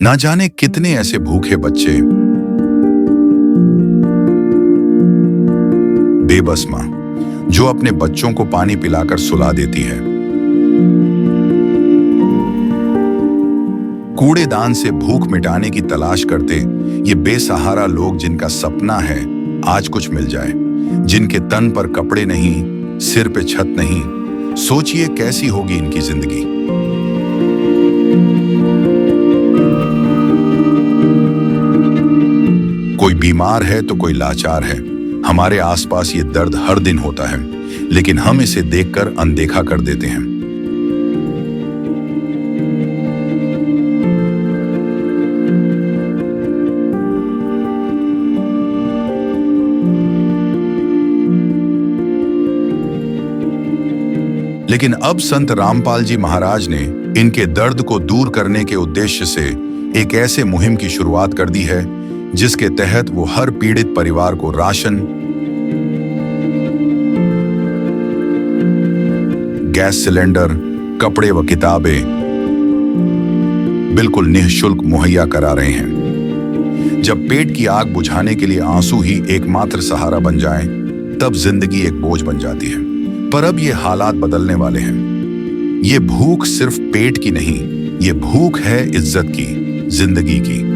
ना जाने कितने ऐसे भूखे बच्चे, बेबस मां जो अपने बच्चों को पानी पिलाकर सुला देती है। कूड़ेदान से भूख मिटाने की तलाश करते ये बेसहारा लोग जिनका सपना है आज कुछ मिल जाए, जिनके तन पर कपड़े नहीं, सिर पे छत नहीं, सोचिए कैसी होगी इनकी जिंदगी। कोई बीमार है तो कोई लाचार है। हमारे आसपास ये दर्द हर दिन होता है, लेकिन हम इसे देखकर अनदेखा कर देते हैं। लेकिन अब संत रामपाल जी महाराज ने इनके दर्द को दूर करने के उद्देश्य से एक ऐसे मुहिम की शुरुआत कर दी है जिसके तहत वो हर पीड़ित परिवार को राशन, गैस सिलेंडर, कपड़े व किताबें बिल्कुल निःशुल्क मुहैया करा रहे हैं। जब पेट की आग बुझाने के लिए आंसू ही एकमात्र सहारा बन जाएं, तब जिंदगी एक बोझ बन जाती है। पर अब ये हालात बदलने वाले हैं। ये भूख सिर्फ पेट की नहीं, ये भूख है इज्जत की, जिंदगी की।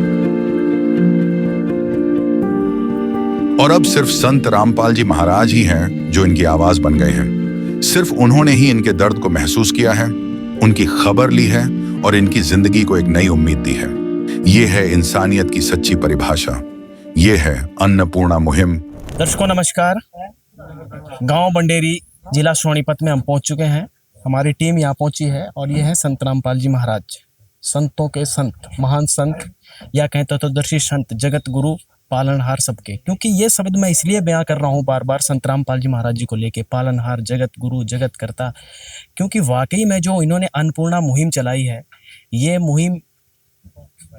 और अब सिर्फ संत रामपाल जी महाराज ही हैं जो इनकी आवाज बन गए हैं। सिर्फ उन्होंने ही इनके दर्द को महसूस किया है, उनकी खबर ली है और इनकी जिंदगी को एक नई उम्मीद दी है। ये है इंसानियत की सच्ची परिभाषा। ये है अन्नपूर्णा मुहिम। दर्शकों नमस्कार। गांव बंडेरी, जिला सोनीपत में हम पहुंच चुके हैं। हमारी टीम यहाँ पहुंची है और ये है संत रामपाल जी महाराज, संतों के संत, महान संत, या कहें तो तत्वदर्शी संत, जगत गुरु, पालनहार सबके। क्योंकि ये शब्द मैं इसलिए बयां कर रहा हूँ बार बार संत रामपाल जी महाराज जी को लेके, पालनहार, जगत गुरु, जगत करता, क्योंकि वाकई में जो इन्होंने अन्नपूर्णा मुहिम चलाई है, ये मुहिम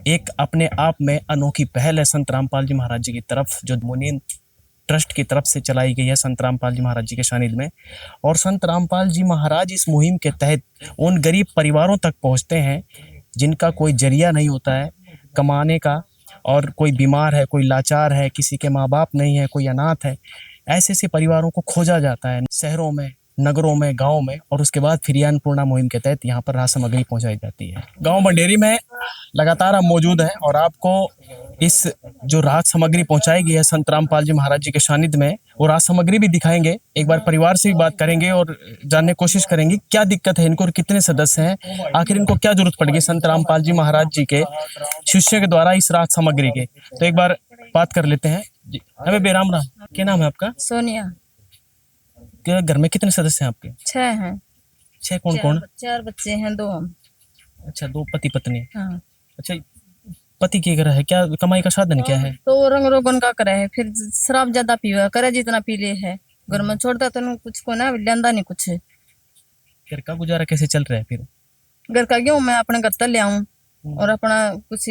एक अपने आप में अनोखी पहल है संत रामपाल जी महाराज जी की तरफ, जो मुनीन ट्रस्ट की तरफ से चलाई गई है संत रामपाल जी महाराज जी के सानिध्य में। और संत रामपाल जी महाराज इस मुहिम के तहत उन गरीब परिवारों तक पहुंचते हैं जिनका कोई जरिया नहीं होता है कमाने का, और कोई बीमार है, कोई लाचार है, किसी के माँ बाप नहीं है, कोई अनाथ है। ऐसे ऐसे परिवारों को खोजा जाता है शहरों में, नगरों में, गाँव में, और उसके बाद फिर अन्नपूर्णा मुहिम के तहत यहाँ पर राशन सामग्री पहुँचाई जाती है। गाँव बंडेरी में लगातार हम मौजूद हैं और आपको इस जो राहत सामग्री पहुंचाई गई है संत रामपाल जी महाराज जी के सानिध्य में, वो राहत सामग्री भी दिखाएंगे। एक बार परिवार से भी बात करेंगे और जानने की कोशिश करेंगे क्या दिक्कत है इनको और कितने सदस्य हैं, आखिर इनको क्या जरूरत पड़ेगी संत रामपाल जी महाराज जी के शिष्य के द्वारा इस राहत सामग्री के। तो एक बार बात कर लेते हैं। हमें बेराम राम, क्या नाम है आपका? सोनिया। घर में कितने सदस्य हैं आपके? 6 हैं। 6? कौन कौन? 4 बच्चे हैं, 2 हम। अच्छा, 2 पति पत्नी। हाँ। अच्छा, पति की घर है क्या? कमाई का साधन क्या है? तो रंग रोगन का करे है, फिर शराब ज्यादा पीवा करे, जितना पी ले है घर में छोड़ता तो कुछ को ना लेंदा नहीं कुछ। घर का गुजारा कैसे चल रहा है फिर? घर का गेहूं मैं अपने घर तक ले आऊं और अपना कुछ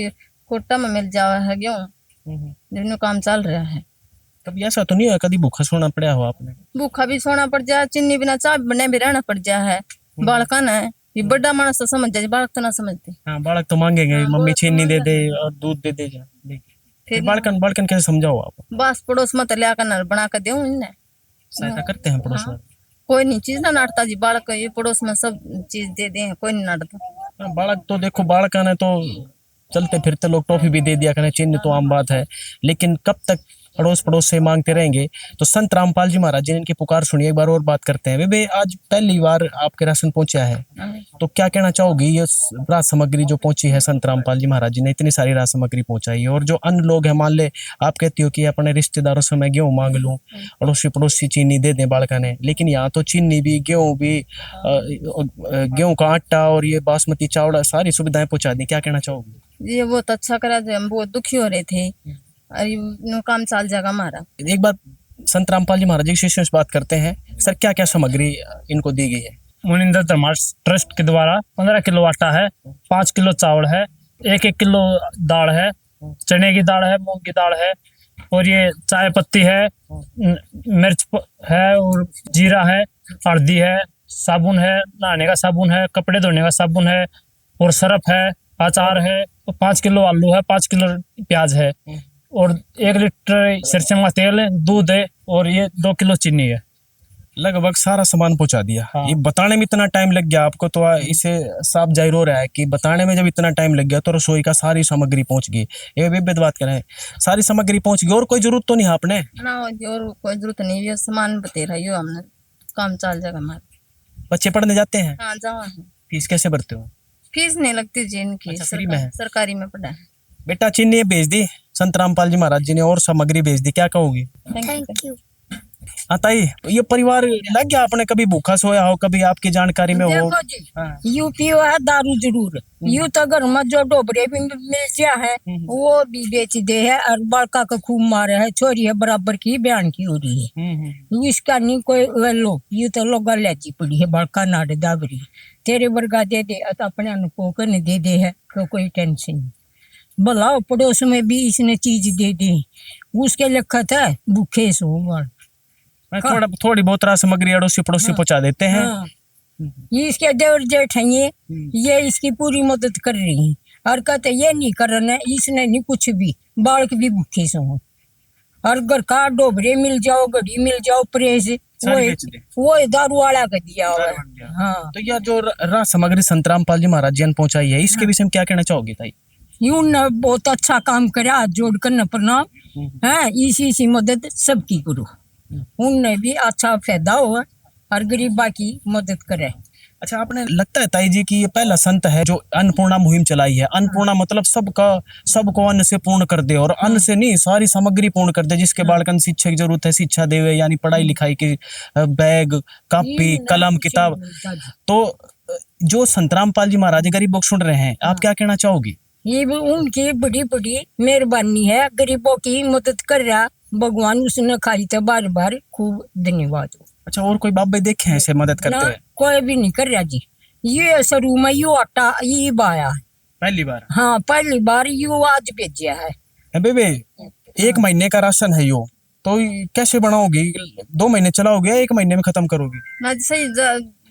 कोटा में मिल जावा है गेहूं, जिन्होंने काम चल रहा है। कभी ऐसा तो नहीं है कभी भूखा सोना पड़ा हो आपने? भूखा भी सोना पड़ जाए, चीनी बिना चाय बने भी रहना पड़ जाए है। बालका ना ये बड़ा मानस तो समझ जाए, बालक तो ना समझते। हाँ, बालक तो मांगेंगे, मम्मी चीनी दे दे और दूध दे दे। फिर बालकन कैसे समझाओ आप? बस पड़ोस में तो लिया कर बना कर दूं इन्हें। सहायता करते हैं पड़ोस में? कोई नहीं चीज ना नाटता जी, बालक ये पड़ोस में सब चीज दे दे, कोई नहीं नाटता। बालक तो देखो, बालक ने तो चलते फिरते लोग टॉफी भी दे दिया करें, चिन्ह तो आम बात है, लेकिन कब तक अड़ोस पड़ोस से मांगते रहेंगे? तो संत रामपाल जी महाराज जी ने इनकी पुकार सुनी। एक बार और बात करते हैं। वे आज पहली बार आपके राशन पहुंचा है, तो क्या कहना चाहोगी? ये राहत सामग्री जो पहुंची है, संत रामपाल जी महाराज जी ने इतनी सारी राहत सामग्री पहुंचाई है, और जो अन्य लोग हैं, मान ले आप कहती हो कि अपने रिश्तेदारों से मैं गेहूँ मांग लूँ, अड़ोसी पड़ोसी चीनी दे दें बालका ने, लेकिन यहाँ तो चीनी भी, गेहूँ भी, गेहूँ का आटा और ये बासमती चावल, सारी सुविधाएं पहुंचा दी। क्या कहना चाहोगी? ये बहुत अच्छा करा, हम बहुत दुखी हो रहे थे, अरे काम चल जाएगा हमारा। एक बार संत रामपाल जी महाराज जी के शिष्यों से बात करते हैं। सर, क्या क्या सामग्री इनको दी गई है? मुनिंदर धर्मार्थ ट्रस्ट के द्वारा 15 किलो आटा है, 5 किलो चावल है, 1-1 किलो दाल है, चने की दाल है, मूंग की दाल है, और ये चाय पत्ती है, मिर्च है, और जीरा है, हल्दी है, साबुन है, नहाने का साबुन है, कपड़े धोने का साबुन है, और सरफ है, अचार है, 5 किलो आलू है, 5 किलो प्याज है, और 1 लीटर सरसों का तेल है, दूध है, और ये 2 किलो चीनी है। लगभग सारा सामान पहुंचा दिया। हाँ। ये बताने में इतना टाइम लग गया आपको, तो इसे साफ जाहिर हो रहा है कि बताने में जब इतना टाइम लग गया तो रसोई का सारी सामग्री पहुंच गई। ये भी बात कर रहे हैं, सारी सामग्री पहुंच गई और कोई जरूरत तो नहीं है आपने? ना और कोई जरूरत नहीं, ये सामान बतेरा ही हो हमने, काम चल जाएगा हमारा। बच्चे पढ़ने जाते हैं? हाँ जाओ। फीस कैसे भरते हो? फीस नहीं लगती जी इनकी, अच्छा, फ्री में है? सरकारी में पढ़ा है। बेटा चीनी भेज दी संत रामपाल जी महाराज जी ने और सामग्री भेज दी, क्या कहोगी? Thank you. हाँ ताई, ये परिवार लग गया आपने कभी भूखा सोया हो, कभी आपकी जानकारी में हो? देखो जी, हाँ। यू पियो है दारू जरूर, यू तो घर में जो डोबरे भी बेचा है वो भी बेच दे है, और बड़का का खूब मारे है, छोरी है बराबर की बयान की हो रही है। यू इसका नहीं कोई लो, यू तो लोग लैची पड़ी है, बड़का नाड़ दाबरी तेरे वर्गा दे दे, अपने अनुको ने दे दे है, कोई टेंशन नहीं। भला पड़ोस में भी इसने चीज दे दी, उसके लिखत है भूखे सो। थोड़ी बहुत सामग्री अड़ोसी पड़ोसी पहुंचा देते हैं। हाँ। ये इसके देवर जेठ हैं, ये इसकी पूरी मदद कर रही हैं, और कहते ये नहीं करना है, इसने नहीं कुछ भी, बालक भी भूखे से हो, और घर का डोबरे मिल जाओ, घड़ी मिल जाओ, प्रेस वो दारू वाला का दिया हुआ है। हाँ। तो यह जो सामग्री संत रामपाल जी महाराज जी ने पहुंचाई है, इसके विषय में क्या कहना चाहोगे ताई? यूं ने बहुत अच्छा काम करा, हाथ जोड़ कर न प्रणाम है, इसी मदद सबकी करो, उनने भी अच्छा फायदा हो और गरीबा की मदद करे। अच्छा, आपने लगता है ताई जी कि ये पहला संत है जो अन्नपूर्णा मुहिम चलाई है? अन्नपूर्णा मतलब सबको अन्न से पूर्ण कर दे, और अन्न से नहीं सारी सामग्री पूर्ण कर दे, जिसके बालकन शिक्षा की जरूरत है शिक्षा देवे, यानी पढ़ाई लिखाई के बैग कापी कलम किताब। तो जो संत रामपाल जी महाराज गरीबों को सुन रहे हैं, आप क्या कहना चाहोगी? ये भी उनकी बड़ी बड़ी मेहरबानी है, गरीबों की मदद कर रहा, भगवान उसने खाई तो बार बार खूब धन्यवाद। अच्छा, और कोई बाबे देखे हैं ऐसे मदद करते हुए? कोई भी नहीं कर रहा जी, ये शुरू में यू आटा ये बाया पहली बार? हाँ पहली बार यू आज भेजा है। बेबे 1 महीने का राशन है यो, तो कैसे बनाओगी? 2 महीने चलाओगे या 1 महीने में खत्म करोगी? ना सही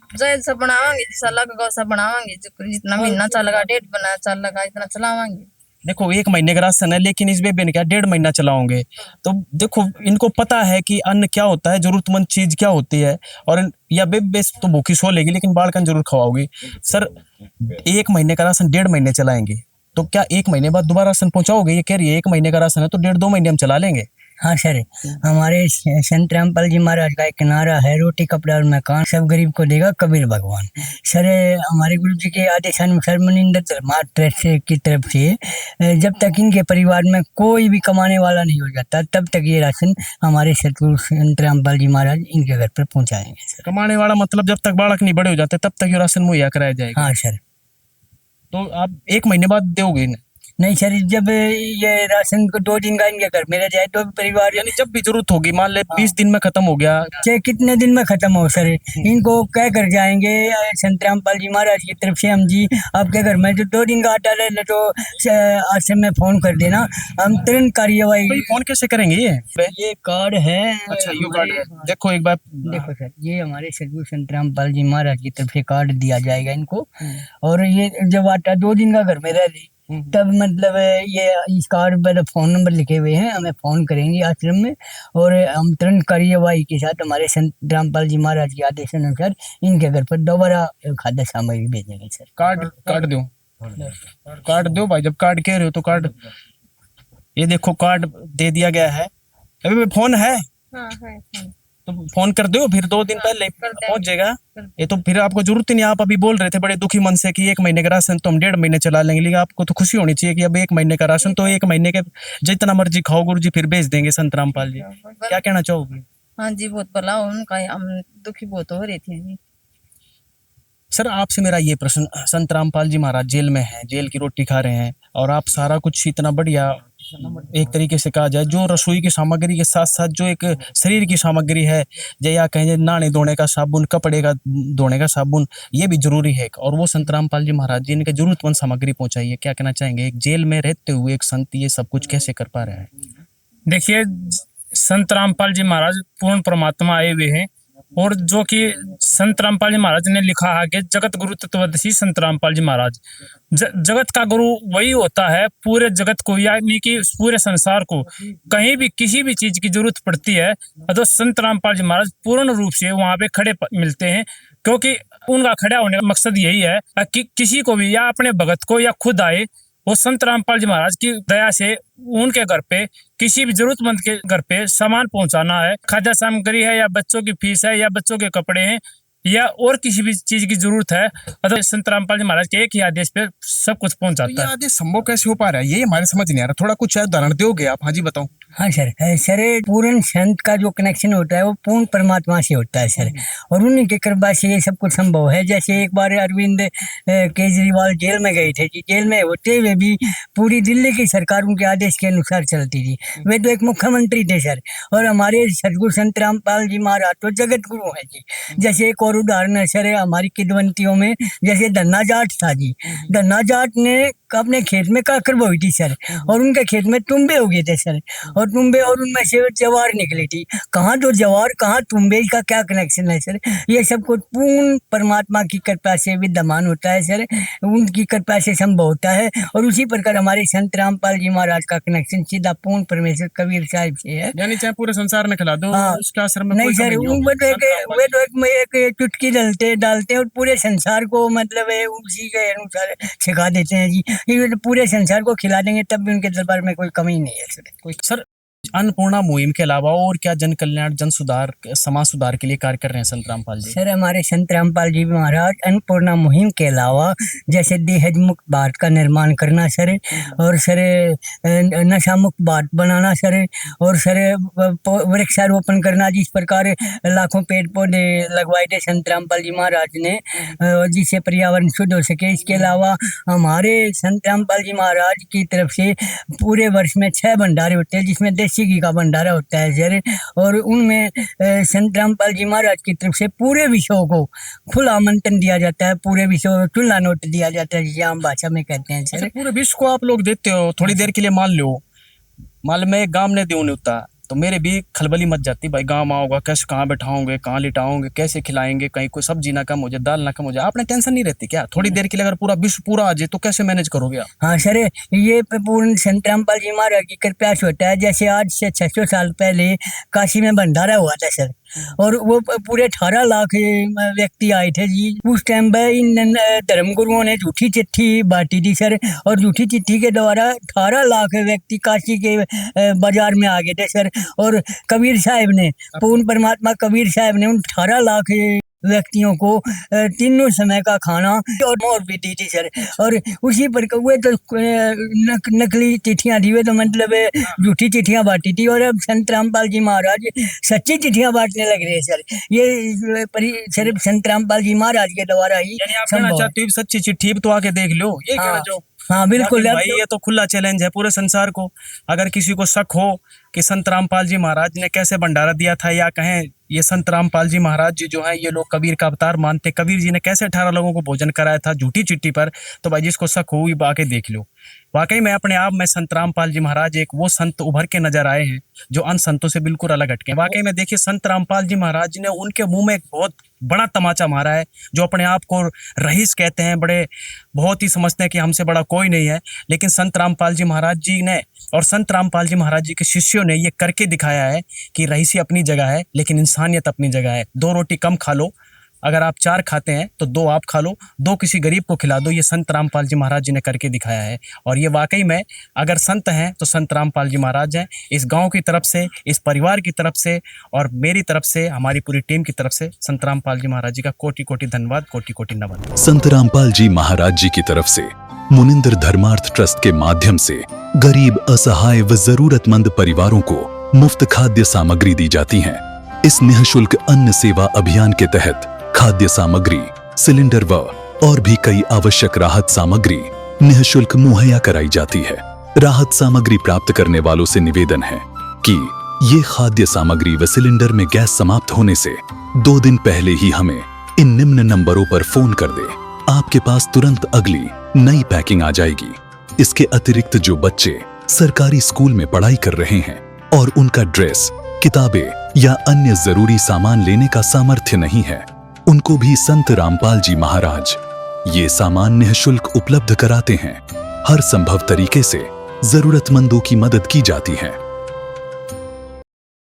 जैसा बनावांगे, जैसा लगेगा वैसा बनावांगे, जितना महीना चलेगा, 1.5 महीना चलेगा, इतना चलावांगे। देखो 1 महीने का राशन है, लेकिन इस बेबे ने क्या 1.5 महीना चलाओगे? तो देखो इनको पता है कि अन्न क्या होता है, जरूरतमंद चीज क्या होती है, और या बेबे तो भूखी सो लेगी लेकिन बालकन जरूर खवाओगी। सर 1 महीने का राशन 1.5 महीने चलाएंगे, तो क्या 1 महीने बाद दोबारा राशन पहुंचाओगे? ये कह रही है 1 महीने का राशन है तो 1.5-2 महीने हम चला लेंगे। हाँ सर, हमारे संत रामपाल जी महाराज का एक नारा है, रोटी कपड़ा और मकान सब गरीब को देगा कबीर भगवान। सर हमारे गुरु जी के आदेशानुसार मनिंदर धर्मा ट्रस्ट की तरफ से जब तक इनके परिवार में कोई भी कमाने वाला नहीं हो जाता, तब तक ये राशन हमारे सतगुरु संत रामपाल जी महाराज इनके घर पर पहुँचाएंगे। सर कमाने वाला मतलब जब तक बालक नहीं बड़े हो जाते तब तक ये राशन मुहैया कराया जाएगा? हाँ सर। तो आप 1 महीने बाद दोगे? नहीं सर, जब ये राशन को 2 दिन का इनके घर में रह जाए तो परिवार, यानी जब भी जरूरत होगी, मान ले 20 दिन में खत्म हो गया, चाहे कितने दिन में खत्म हो सर, इनको कह कर जाएंगे संत रामपाल जी महाराज की तरफ से, हम जी आपके घर में जो 2 दिन का आटा रहे तो आज से मैं फोन कर देना, हम तुरंत कार्यवाही। फोन कैसे करेंगे? ये कार्ड है। अच्छा, ये कार्ड देखो एक बार। देखो सर, ये हमारे सदगुरु संत रामपाल जी महाराज की तरफ से कार्ड दिया जाएगा इनको, और ये जब आटा 2 दिन का घर में रह ले तब मतलब ये इस कार्ड पर फोन नंबर लिखे हुए हैं, हमें फोन करेंगे आश्रम में, और हम तुरंत कार्यवाही के साथ हमारे संत रामपाल जी महाराज के आदेश अनुसार इनके घर पर दोबारा खाद्य सामग्री भेजेंगे। सर कार्ड दो भाई, जब कार्ड कह रहे हो तो कार्ड, ये देखो कार्ड दे दिया गया है। अभी फोन है? हाँ है फोन। तो फोन कर दो, फिर 2 दिन पहले पहुंच जाएगा ये, तो फिर आपको जरूरत ही नहीं। आप अभी बोल रहे थे बड़े दुखी मन से कि 1 महीने का राशन तो हम 1.5 महीने चला लेंगे, लेकिन आपको तो खुशी होनी चाहिए कि अब 1 महीने का राशन तो 1 महीने के जितना मर्जी खाओ गुरु जी फिर भेज देंगे संत रामपाल जी। क्या कहना चाहोगे? हाँ जी, बहुत भला उनका, हम दुखी बहुत हो रहे थे जी। सर आपसे मेरा ये प्रश्न, संत रामपाल जी महाराज जेल में हैं, जेल की रोटी खा रहे हैं, और आप सारा कुछ इतना बढ़िया एक तरीके से कहा जाए जो रसोई की सामग्री के साथ साथ जो एक शरीर की सामग्री है, या कहें नहाने धोने का साबुन, कपड़े का धोने का साबुन, ये भी जरूरी है, और वो संत रामपाल जी महाराज जी इनके जरूरतमंद सामग्री पहुंचाई है। क्या कहना चाहेंगे, एक जेल में रहते हुए एक संत ये सब कुछ कैसे कर पा रहे हैं? देखिए, संत रामपाल जी महाराज पूर्ण परमात्मा आए हुए हैं, और जो कि संत रामपाल जी महाराज ने लिखा है कि जगत गुरु तत्वदर्शी संत रामपाल जी महाराज। जगत का गुरु वही होता है, पूरे जगत को यानी कि पूरे संसार को कहीं भी किसी भी चीज की जरूरत पड़ती है तो संत रामपाल जी महाराज पूर्ण रूप से वहां पे खड़े मिलते हैं, क्योंकि उनका खड़ा होने का मकसद यही है कि किसी को भी या अपने भगत को या खुद आए वो संत रामपाल जी महाराज की दया से उनके घर पे किसी भी जरूरतमंद के घर पे सामान पहुंचाना है, खाद्य सामग्री है या बच्चों की फीस है या बच्चों के कपड़े हैं या और किसी भी चीज की जरूरत है तो संत रामपाल जी महाराज के एक ही आदेश पे सब कुछ पहुंच तो जाता ये है। आदेश संभव कैसे हो पा रहा है, ये हमारे समझ नहीं आ रहा, थोड़ा कुछ उदाहरण दोगे आप? हाँ जी बताओ। हाँ सर, सर पूर्ण संत का जो कनेक्शन होता है वो पूर्ण परमात्मा से होता है सर, और उन्हीं की कृपा से ये सब कुछ संभव है। जैसे एक बार अरविंद केजरीवाल जेल में गए थे जी, जेल में होते हुए भी पूरी दिल्ली की सरकार उनके आदेश के अनुसार चलती थी। वे तो एक मुख्यमंत्री थे सर, और हमारे सदगुरु संत रामपाल जी महाराज तो जगत गुरु है जी। जैसे एक और उदाहरण है सर, हमारी किदवंतियों में जैसे धन्ना जाट था जी, धन्ना जाट ने अपने खेत में काकर बोई थी सर, और उनके खेत में तुम्बे हो गए थे सर, और तुम्बे और उनमें से जवार निकली थी। कहाँ तो जवार कहाँ तुम्बे का क्या कनेक्शन है सर? ये सब कुछ पूर्ण परमात्मा की कृपा से विद्यमान होता है सर, उनकी कृपा से संभव होता है। और उसी प्रकार हमारे संत रामपाल जी महाराज का कनेक्शन सीधा पूर्ण परमेश्वर कबीर साहिब से है। यानी चाहे पूरे संसार में खिला दो, हाँ, उसका असर में नहीं कोई सर, कमी नहीं वे तो होगी। एक चुटकी डालते और पूरे संसार को मतलब उसी के अनुसार सिखा देते हैं जी। ये तो पूरे संसार को खिला देंगे तब भी उनके दरबार में कोई कमी नहीं है सर। कोई सर, अन्नपूर्णा मुहिम के अलावा और क्या जन कल्याण, जन सुधार, समाज सुधार के लिए कार्य कर रहे हैं संत रामपाल जी? सर हमारे संत रामपाल जी महाराज अन्नपूर्णा मुहिम के अलावा जैसे दहेज मुक्त भारत का निर्माण करना सर, और सर नशा मुक्त भारत बनाना सर, और सर वृक्षारोपण करना, जिस प्रकार लाखों पेड़ पौधे लगवाए थे संत रामपाल जी महाराज ने, जिससे पर्यावरण शुद्ध हो सके। इसके अलावा हमारे संत रामपाल जी महाराज की तरफ से पूरे वर्ष में 6 भंडारे होते हैं, जिसमें देसी घी का भंडारा होता है सर, और उनमें संत रामपाल जी महाराज की तरफ से पूरे विश्व को खुला आमंत्रण दिया जाता है, पूरे विश्व को खुला नोट दिया जाता है, जिसे आम भाषा में कहते हैं सर। पूरे विश्व को आप लोग देते हो, थोड़ी देर के लिए मान लो मैं गांव ने दूं होता तो मेरे भी खलबली मच जाती, भाई गांव आओगे कैसे, कहाँ बैठाओगे, कहाँ लिटाओगे, कैसे खिलाएंगे, कहीं कोई सब्जी ना कम हो जाए, दाल ना कम हो जाए, आपने टेंशन नहीं रहती क्या? थोड़ी देर के लिए अगर पूरा विश्व पूरा आ जाए तो कैसे मैनेज करोगे आप? हाँ सर, ये पूर्ण संत रामपाल जी महाराज की कृपा से होता है। जैसे आज से 600 साल पहले काशी में भंडारा हुआ था सर, और वो पूरे 18 लाख व्यक्ति आए थे जी। उस टाइम पे इन धर्मगुरुओं ने झूठी चिट्ठी बांटी थी सर, और झूठी चिट्ठी के द्वारा 18 लाख व्यक्ति काशी के बाजार में आ गए थे सर। और कबीर साहब ने, पूर्ण परमात्मा कबीर साहब ने उन 18 लाख व्यक्तियों को तीनों समय का खाना और मोहर भी दी थी सर। और उसी पर वे तो नकली चिट्ठियां थी, वे तो मतलब झूठी चिट्ठियां बांटी थी, और अब संत रामपाल जी महाराज सच्ची चिट्ठियां बांटने लग रहे हैं सर। ये सिर्फ संत रामपाल जी महाराज के द्वारा ही संभव है। सच्ची चिट्ठी तो आके देख लो, ये कहना चाहो? हाँ बिल्कुल भाई, ये तो खुला चैलेंज है पूरे संसार को। अगर किसी को शक हो कि संत रामपाल जी महाराज ने कैसे भंडारा दिया था, या कहें ये संत रामपाल जी महाराज जी जो है ये लोग कबीर का अवतार मानते, कबीर जी ने कैसे 18 लोगों को भोजन कराया था झूठी चिट्ठी पर, तो भाई जिसको शक हो वो आके देख लो। वाकई में अपने आप में संत रामपाल जी महाराज एक वो संत उभर के नजर आए हैं जो अन्य संतों से बिल्कुल अलग हटके। वाकई में देखिए, संत रामपाल जी महाराज जी ने उनके मुंह में एक बहुत बड़ा तमाचा मारा है। जो अपने आप को रईस कहते हैं, बड़े बहुत ही समझते हैं कि हमसे बड़ा कोई नहीं है, लेकिन संत रामपाल जी महाराज जी ने और संत रामपाल जी महाराज जी के शिष्यों ने ये करके दिखाया है कि रईसी अपनी जगह है लेकिन इंसानियत अपनी जगह है। 2 रोटी कम खा लो, अगर आप 4 खाते हैं तो 2 आप खा लो, 2 किसी गरीब को खिला दो। ये संत रामपाल जी महाराज जी ने करके दिखाया है, और ये वाकई में अगर संत हैं तो संत रामपाल जी महाराज हैं। इस गांव की तरफ से, इस परिवार की तरफ से और मेरी तरफ से, हमारी पूरी टीम की तरफ से संत रामपाल जी महाराज जी का कोटि कोटि धन्यवाद, कोटि कोटि नमन। संत रामपाल जी महाराज जी की तरफ से मुनिंदर धर्मार्थ ट्रस्ट के माध्यम से गरीब, असहाय व जरूरतमंद परिवारों को मुफ्त खाद्य सामग्री दी जाती है। इस निःशुल्क अन्न सेवा अभियान के तहत खाद्य सामग्री, सिलेंडर व और भी कई आवश्यक राहत सामग्री निःशुल्क मुहैया कराई जाती है। राहत सामग्री प्राप्त करने वालों से निवेदन है कि ये खाद्य सामग्री व सिलेंडर में गैस समाप्त होने से 2 दिन पहले ही हमें इन निम्न नंबरों पर फोन कर दे। आपके पास तुरंत अगली नई पैकिंग आ जाएगी। इसके अतिरिक्त जो बच्चे सरकारी स्कूल में पढ़ाई कर रहे हैं और उनका ड्रेस, किताबें या अन्य जरूरी सामान लेने का सामर्थ्य नहीं है, उनको भी संत रामपाल जी महाराज ये सामान निःशुल्क उपलब्ध कराते हैं। हर संभव तरीके से जरूरतमंदों की मदद की जाती है।